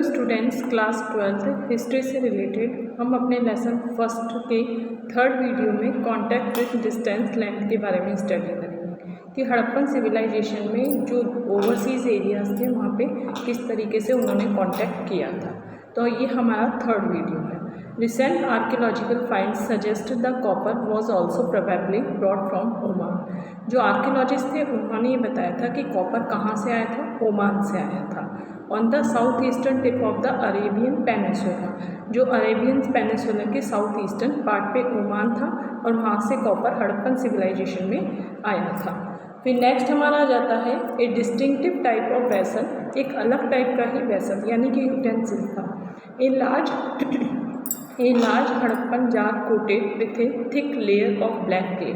Students, class 12th history से related हम अपने लेसन फर्स्ट के थर्ड वीडियो में कॉन्टैक्ट विथ डिस्टेंस लेंथ के बारे में स्टडी करेंगे कि हड़प्पन सिविलाइजेशन में जो ओवरसीज़ एरियाज़ थे वहाँ पे किस तरीके से उन्होंने कॉन्टैक्ट किया था। तो ये हमारा थर्ड वीडियो है। Recent archaeological finds suggest the copper was also probably brought from Oman. जो आर्कियोलॉजिस्ट थे उन्होंने ये बताया था कि कॉपर कहाँ से आया था, ओमान से आया था। On the south eastern tip of the Arabian peninsula, जो अरेबियन पेनिसुला के साउथ ईस्टर्न पार्ट पे ओमान था और वहाँ से कॉपर हड़प्पन सिविलाइजेशन में आया था। फिर नेक्स्ट हमारा आ जाता है ए डिस्टिंक्टिव टाइप ऑफ वेसल, एक अलग टाइप का ही वेसल यानी कि यूटेंसिल था। A large Harappan jar coated with A thick layer of black clay,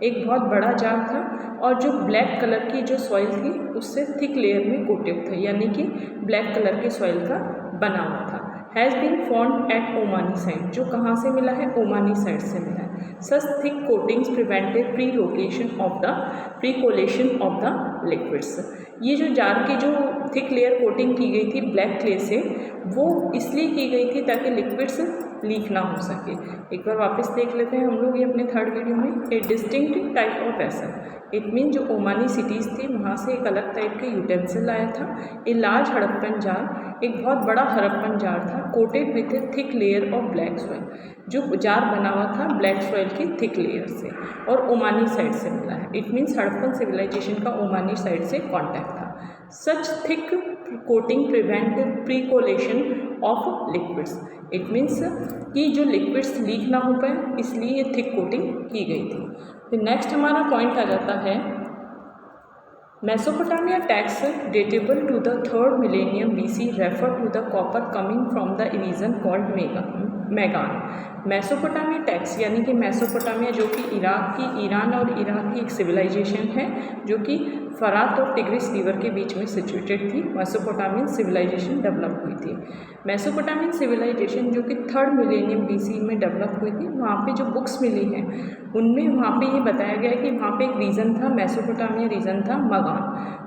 एक बहुत बड़ा जार था और जो ब्लैक कलर की जो सॉइल थी उससे थिक लेयर में कोटेड था, यानी कि ब्लैक कलर के सॉइल का बना हुआ था। Has been found at Omani side, जो कहाँ से मिला है, ओमानी साइड से मिला है। Such thick coatings prevented percolation of the liquids. ये जो जार की जो थिक लेयर कोटिंग की गई थी ब्लैक क्ले से, वो इसलिए की गई थी ताकि लिक्विड्स लीक ना हो सके। एक बार वापस देख लेते हैं हम लोग ये अपने थर्ड वीडियो में। ए distinct type of vessel, it mean जो ओमानी सिटीज़ थी वहाँ से एक अलग टाइप के यूटेंसिल आया था। ए लार्ज हड़प्पन जार, एक बहुत बड़ा हड़प्पन जार था, coated with A thick layer of black soil, जो जार बना हुआ था ब्लैक सॉइल की थिक लेयर से और ओमानी साइड से मिला है। इट मीन्स हड़प्पन सिविलाइजेशन का ओमानी साइड से कॉन्टैक्ट था। Such thick coating prevent percolation of liquids, it means कि जो लिक्विड्स लीक ना हो पाए इसलिए ये थिक कोटिंग की गई थी। फिर नेक्स्ट हमारा पॉइंट आ जाता है Mesopotamia texts datable to the third millennium BC refer to the copper coming from the region called Magan. Mesopotamia texts यानी कि मेसोपोटामिया जो कि ईरान और इराक की एक सिविलाइजेशन है जो कि फरात और टिग्रिस रिवर के बीच में सिचुएटेड थी। मेसोपोटामियन सिविलाइजेशन डेवलप हुई थी। मेसोपोटामियन सिविलाइजेशन जो कि थर्ड मिलेनियम BC में डेवलप हुई थी, वहाँ पे जो बुक्स मिली हैं उनमें वहाँ पे ये बताया गया है कि वहाँ पे एक रीजन था, मेसोपोटामिया रीजन था मगान,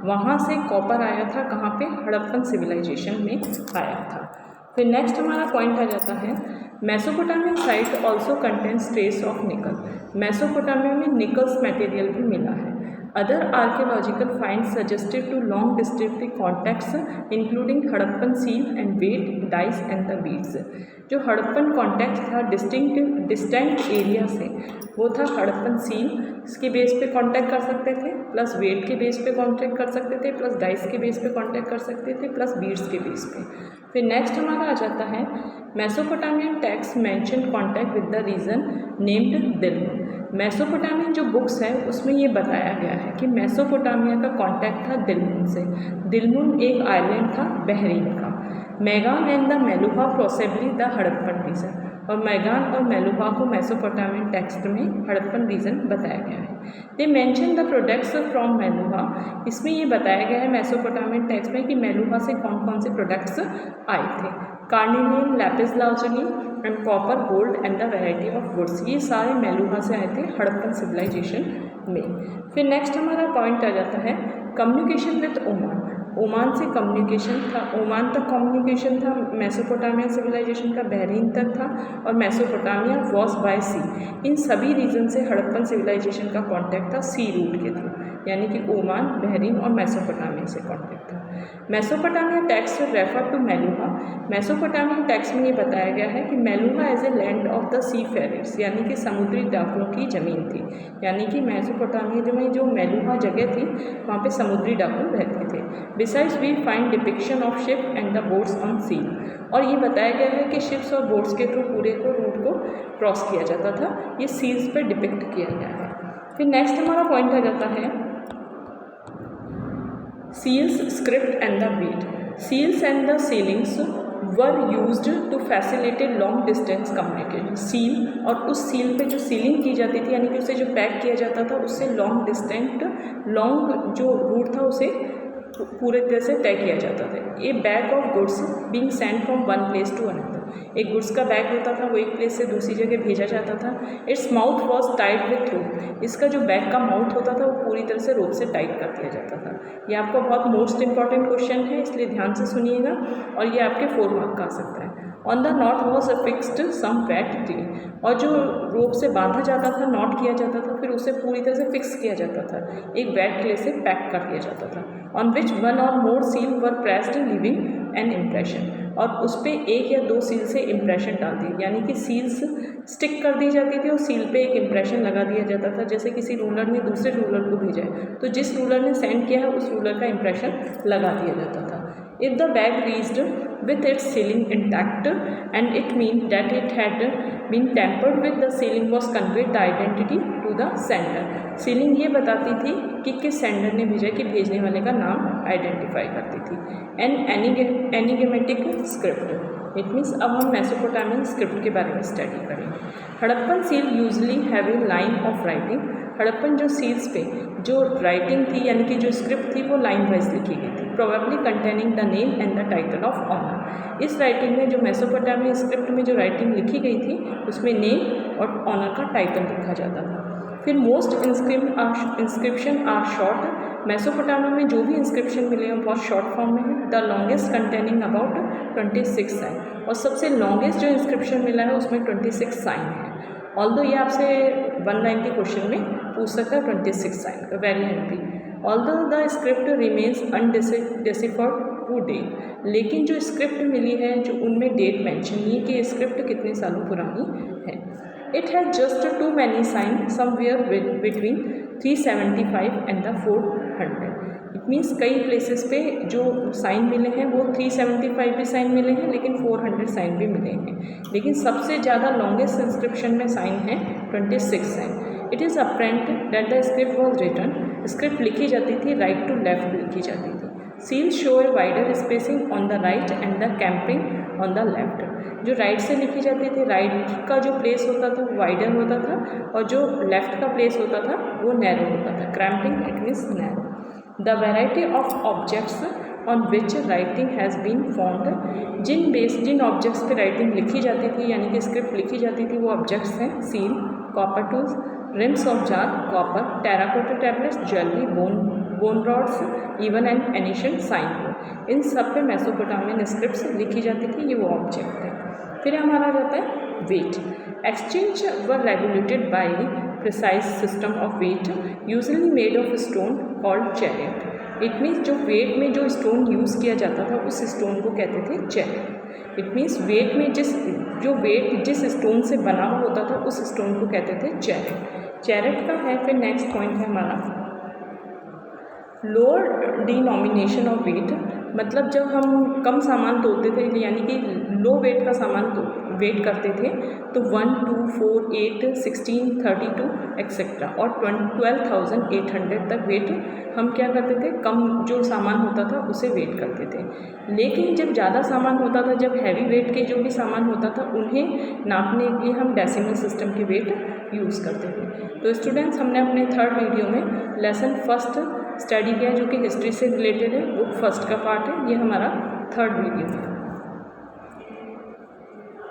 वहाँ से कॉपर आया था, कहाँ पे, हड़प्पन सिविलाइजेशन में आया था। फिर नेक्स्ट हमारा पॉइंट आ जाता है Mesopotamian site also contains trace of निकल, मेसोपोटामिया में निकल्स मटेरियल भी मिला है। Other archaeological finds suggested to long distance contacts including Harappan seal and weight, dice and the beads। जो हड़प्पन कॉन्टैक्ट था डिस्टेंट एरिया से, वो था हड़प्पन सील के बेस पे कांटेक्ट कर सकते थे, प्लस वेट के बेस पे कांटेक्ट कर सकते थे, प्लस डाइस के बेस पे कांटेक्ट कर सकते थे, प्लस बीड्स के बेस पे। फिर नेक्स्ट हमारा आ जाता है Mesopotamian text mention contact with the region named Dilmun. Mesopotamian जो बुक्स है उसमें ये बताया गया है कि मेसोपोटामिया का कांटेक्ट था दिलमुन से। दिलमुन एक आइलैंड था बहरीन का। Magan and the Meluhha possibly the Harappan region, और मैगान और मेलुहा को मेसोपोटामियन टेक्स्ट में हड़प्पन रीजन बताया गया है। They mention the products from Meluhha, इसमें ये बताया गया है मेसोपोटामियन टेक्स्ट में कि मेलुहा से कौन कौन से प्रोडक्ट्स आए थे। Carnelian, lapis lazuli and copper, gold and the variety of woods, ये सारे मेलुहा से आए थे हड़प्पन सिविलाइजेशन में। फिर नेक्स्ट हमारा पॉइंट आ जाता है कम्युनिकेशन विद ओमान। ओमान से कम्युनिकेशन था, ओमान तक कम्युनिकेशन था मेसोपोटामिया सिविलाइजेशन का, बहरीन तक था, और मेसोपोटामिया वॉज बाय सी। इन सभी रीजन से हड़प्पन सिविलाइजेशन का कांटेक्ट था सी रूट के थ्रू, यानी कि ओमान, बहरीन और मेसोपोटामिया से कांटेक्ट था। Mesopotamia text refer to Meluhha, Mesopotamian text में ये बताया गया है कि Meluhha as a land of the seafarers, यानी कि समुद्री डाकुओं की ज़मीन थी, यानी कि मेसोपोटामिया में जो मेलुहा जगह थी वहाँ पे समुद्री डाकू रहते थे। Besides we find depiction of ship and the boats on sea, और ये बताया गया है कि शिप्स और बोट्स के थ्रू पूरे को रूट को क्रॉस किया जाता था, ये सील्स पर डिपिक्ट किया गया है। फिर नेक्स्ट हमारा पॉइंट आ जाता है seals, script and the bead. Seals and the sealings were used to facilitate long distance communication. Seal, और उस सील पे जो सीलिंग की जाती थी यानी कि उसे जो पैक किया जाता था उससे लॉन्ग जो रूट था उसे पूरे तरह से तय किया जाता था। A bag of goods being sent from one place to another, एक गुड्स का बैग होता था वो एक प्लेस से दूसरी जगह भेजा जाता था। Its mouth was tight with rope, इसका जो बैग का माउथ होता था वो पूरी तरह से रोप से टाइट कर दिया जाता था। था। ये आपका बहुत मोस्ट इंपॉर्टेंट क्वेश्चन है, इसलिए ध्यान से सुनिएगा और ये आपके 4 मार्क का आ सकता है। On the knot was affixed some wet clay, और जो रोप से बांधा जाता था, नॉट किया जाता था, फिर उसे पूरी तरह से फिक्स किया जाता था, एक वेट क्ले से पैक कर दिया जाता था। On which 1 or more seal were pressed leaving an impression, और उस पर 1 या 2 सील से इम्प्रेशन डाल दी, यानी कि सील्स स्टिक कर दी जाती थी और सील पे एक इम्प्रेशन लगा दिया जाता था। जैसे किसी रूलर ने दूसरे रूलर को भेजा है तो जिस रूलर ने सेंड किया है उस रूलर का इम्प्रेशन लगा दिया जाता था। If the bag reached with its sealing intact, and it means that it had been tampered with, the sealing was conveyed the identity to the sender. Ceiling ये बताती थी कि किस सेंडर ने भेजा, कि भेजने वाले का नाम आइडेंटिफाई करती थी। An enigmatic script, it means अब हम मेसोपोटामियन स्क्रिप्ट के बारे में स्टडी करेंगे। Harappan seal usually have a line of writing, Harappan जो सील्स पे जो राइटिंग थी यानी कि जो स्क्रिप्ट थी वो लाइन वाइज लिखी गई थी, probably containing the name and the title of honour. इस राइटिंग में जो मेसोपोटामियन स्क्रिप्ट में जो राइटिंग लिखी गई थी उसमें नेम और ऑनर का टाइटल लिखा जाता था। फिर most inscription are short, Mesopotamia में जो भी इंस्क्रिप्शन मिले हैं बहुत शॉर्ट फॉर्म में है। The longest containing about 26 sign, और सबसे लॉन्गेस्ट जो इंस्क्रिप्शन मिला है उसमें 26 साइन है। ऑल्दो ये आपसे 1 लाइन के क्वेश्चन में पूछ सकता है 26 साइन का, very happy. Although the script remains undeciphered to date, लेकिन जो स्क्रिप्ट मिली है जो उनमें डेट मेंशन नहीं है कि स्क्रिप्ट कितने सालों पुरानी है। It has just too many sign somewhere between 375 and the 400, it means कई प्लेसेस पे जो साइन मिले हैं वो 375 भी साइन मिले हैं लेकिन 400 साइन भी मिले हैं, लेकिन सबसे ज़्यादा लॉन्गेस्ट इंस्क्रिप्शन में साइन है 26 sign. It is apparent that the script was written, script लिखी जाती थी राइट टू लेफ्ट लिखी जाती थी। Seal show a wider spacing on the right and the cramping on the left, जो राइट से लिखी जाती थी राइट का जो प्लेस होता था वो वाइडर होता था और जो लेफ्ट का प्लेस होता था वो नैरो होता था, cramping it means narrow. The variety of objects on which writing has been formed, जिन ऑब्जेक्ट्स पे राइटिंग लिखी जाती थी यानी कि स्क्रिप्ट लिखी जाती थी वो ऑब्जेक्ट्स हैं seal, copper tools, rims of jar, copper, terracotta tablets, jewellery, bone rods, even and ancient sign board, इन सब पे मेसोपोटामियन स्क्रिप्ट्स लिखी जाती थी, ये वो ऑब्जेक्ट है। फिर हमारा जाता है weight. Exchange were regulated by precise system of weight usually made of stone called chariot, it means जो वेट में जो स्टोन यूज़ किया जाता था उस स्टोन को कहते थे चैरियट। इट मीन्स वेट में जिस स्टोन से बना हुआ होता था उस स्टोन को कहते थे चैरियट। चैरियट का है। फिर नेक्स्ट पॉइंट है हमारा लोअर डिनोमिनेशन ऑफ वेट, मतलब जब हम कम सामान तोलते थे यानी कि लो वेट का सामान वेट करते थे तो 1, 2, 4, 8, 16, 32 एक्सेट्रा और 12,800 तक वेट हम क्या करते थे, कम जो सामान होता था उसे वेट करते थे। लेकिन जब ज़्यादा सामान होता था, जब हैवी वेट के जो भी सामान होता था उन्हें नापने के लिए हम डेसिमल सिस्टम के वेट यूज़ करते थे। तो स्टूडेंट्स हमने अपने 3rd वीडियो में लेसन 1 स्टडी किया जो कि हिस्ट्री से रिलेटेड है, बुक 1 का पार्ट है, ये हमारा 3rd वीडियो है।